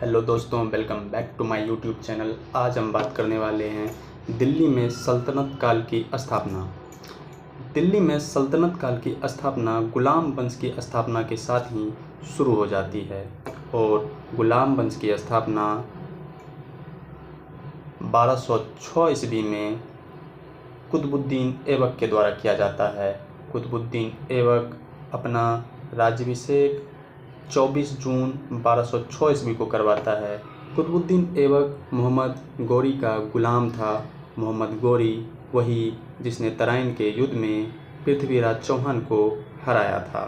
Hello दोस्तों, welcome back to my YouTube channel. आज हम बात करने वाले हैं दिल्ली में सल्तनत काल की स्थापना। दिल्ली में सल्तनत काल की स्थापना गुलाम वंश की स्थापना के साथ ही शुरू हो जाती है और गुलाम वंश की स्थापना 1206 ईस्वी में कुतुबुद्दीन ऐबक के द्वारा किया जाता है। कुतुबुद्दीन ऐबक अपना राज्याभिषेक 24 जून 1206 ईस्वी को करवाता है। कुतुबुद्दीन ऐबक मोहम्मद गौरी का गुलाम था। मोहम्मद गौरी वही जिसने तराइन के युद्ध में पृथ्वीराज चौहान को हराया था।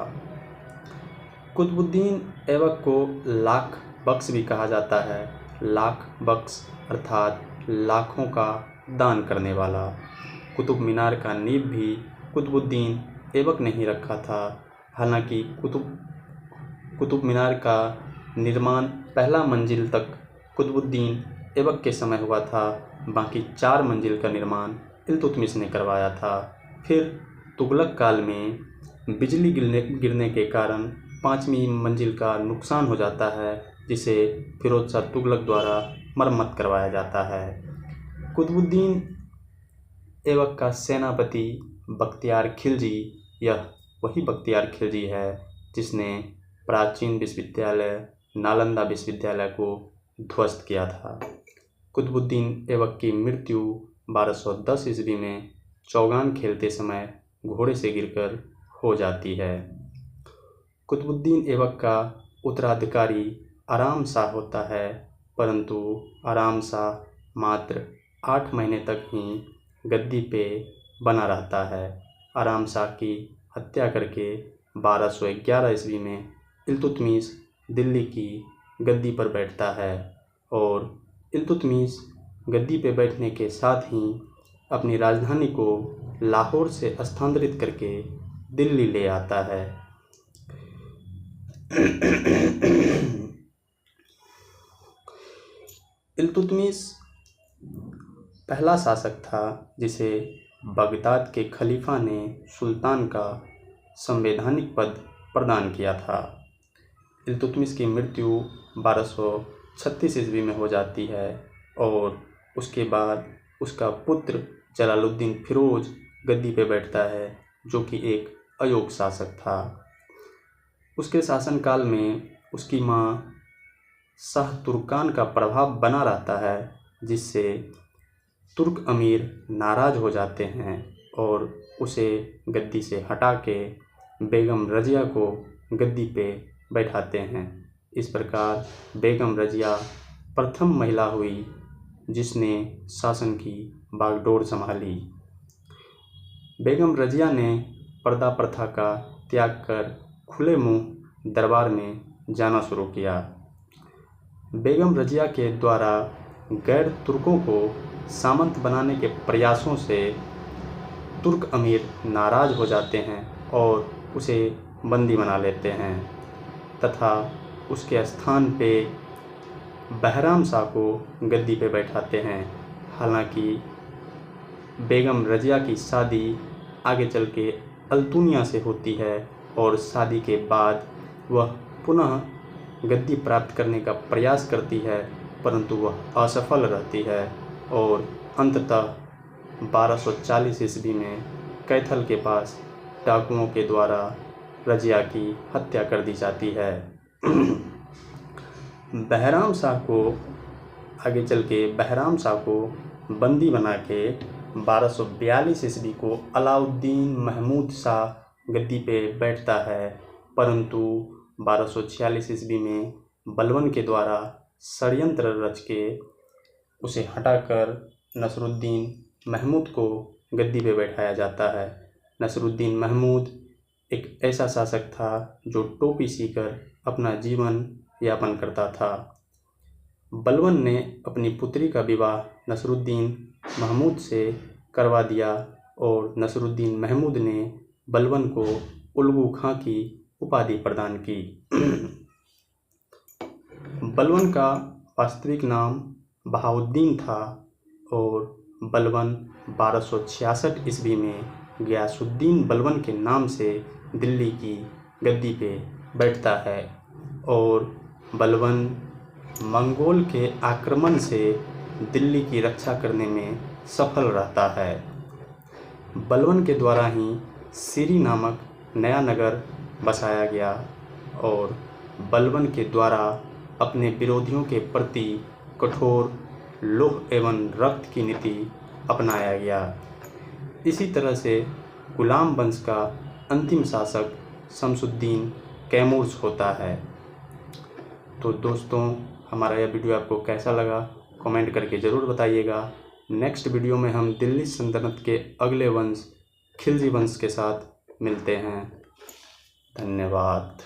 कुतुबुद्दीन ऐबक को लाख बख्श भी कहा जाता है। लाख बख्श अर्थात लाखों का दान करने वाला। कुतुब मीनार का नींव भी कुतुबुद्दीन ऐबक ने ही रखा था। हालांकि कुतुब मीनार का निर्माण पहला मंजिल तक कुतुबुद्दीन ऐबक के समय हुआ था, बाकी 4 मंजिल का निर्माण इल्तुतमिश ने करवाया था। फिर तुगलक काल में बिजली गिरने के कारण 5वीं मंजिल का नुकसान हो जाता है, जिसे फिरोज शाह तुगलक द्वारा मरम्मत करवाया जाता है। कुतुबुद्दीन ऐबक का सेनापति बख्तियार खिलजी, यह वही बख्तियार खिलजी है जिसने प्राचीन विश्वविद्यालय नालंदा विश्वविद्यालय को ध्वस्त किया था। कुतुबुद्दीन ऐबक की मृत्यु 1210 ईस्वी में चौगान खेलते समय घोड़े से गिरकर हो जाती है। कुतुबुद्दीन ऐबक का उत्तराधिकारी आराम शाह होता है, परंतु आराम शाह मात्र 8 महीने तक ही गद्दी पे बना रहता है। आराम शाह की हत्या करके 1211 ईस्वी में इल्तुतमिश दिल्ली की गद्दी पर बैठता है और इल्तुतमिश गद्दी पे बैठने के साथ ही अपनी राजधानी को लाहौर से स्थानांतरित करके दिल्ली ले आता है। इल्तुतमिश पहला शासक था जिसे बगदाद के खलीफा ने सुल्तान का संवैधानिक पद प्रदान किया था। इल्तुतमिश की मृत्यु 1236 ईस्वी में हो जाती है और उसके बाद उसका पुत्र जलालुद्दीन फिरोज गद्दी पे बैठता है, जो कि एक अयोग्य शासक था। उसके शासनकाल में उसकी माँ शाह तुर्कान का प्रभाव बना रहता है, जिससे तुर्क अमीर नाराज़ हो जाते हैं और उसे गद्दी से हटा के बेगम रज़िया को गद्दी पे बैठाते हैं। इस प्रकार बेगम रज़िया प्रथम महिला हुई जिसने शासन की बागडोर संभाली। बेगम रज़िया ने पर्दा प्रथा का त्याग कर खुले मुंह दरबार में जाना शुरू किया। बेगम रज़िया के द्वारा गैर तुर्कों को सामंत बनाने के प्रयासों से तुर्क अमीर नाराज़ हो जाते हैं और उसे बंदी बना लेते हैं तथा उसके स्थान पे बहराम शाह को गद्दी पे बैठाते हैं। हालांकि बेगम रज़िया की शादी आगे चल के अल्तुनिया से होती है और शादी के बाद वह पुनः गद्दी प्राप्त करने का प्रयास करती है, परंतु वह असफल रहती है और अंततः 1240 ईस्वी में कैथल के पास डाकुओं के द्वारा रज़िया की हत्या कर दी जाती है। बहराम शाह को आगे चल के बहराम शाह को बंदी बना के 1242 ईस्वी को अलाउद्दीन महमूद शाह गद्दी पे बैठता है, परंतु 1246 ईस्वी में बलबन के द्वारा षड्यंत्र रच के उसे हटाकर नसरुद्दीन महमूद को गद्दी पे बैठाया जाता है। नसरुद्दीन महमूद एक ऐसा शासक था जो टोपी सीकर अपना जीवन यापन करता था। बलबन ने अपनी पुत्री का विवाह नसरुद्दीन महमूद से करवा दिया और नसरुद्दीन महमूद ने बलबन को उल्गू खां की उपाधि प्रदान की। बलबन का वास्तविक नाम बहाउद्दीन था और बलबन 1266 ईस्वी में गियासुद्दीन बलबन के नाम से दिल्ली की गद्दी पे बैठता है और बलबन मंगोल के आक्रमण से दिल्ली की रक्षा करने में सफल रहता है। बलबन के द्वारा ही सीरी नामक नया नगर बसाया गया और बलबन के द्वारा अपने विरोधियों के प्रति कठोर लौह एवं रक्त की नीति अपनाया गया। इसी तरह से गुलाम वंश का अंतिम शासक शमसुद्दीन कैमूर्स होता है। तो दोस्तों, हमारा यह वीडियो आपको कैसा लगा कमेंट करके ज़रूर बताइएगा। नेक्स्ट वीडियो में हम दिल्ली सल्तनत के अगले वंश खिलजी वंश के साथ मिलते हैं। धन्यवाद।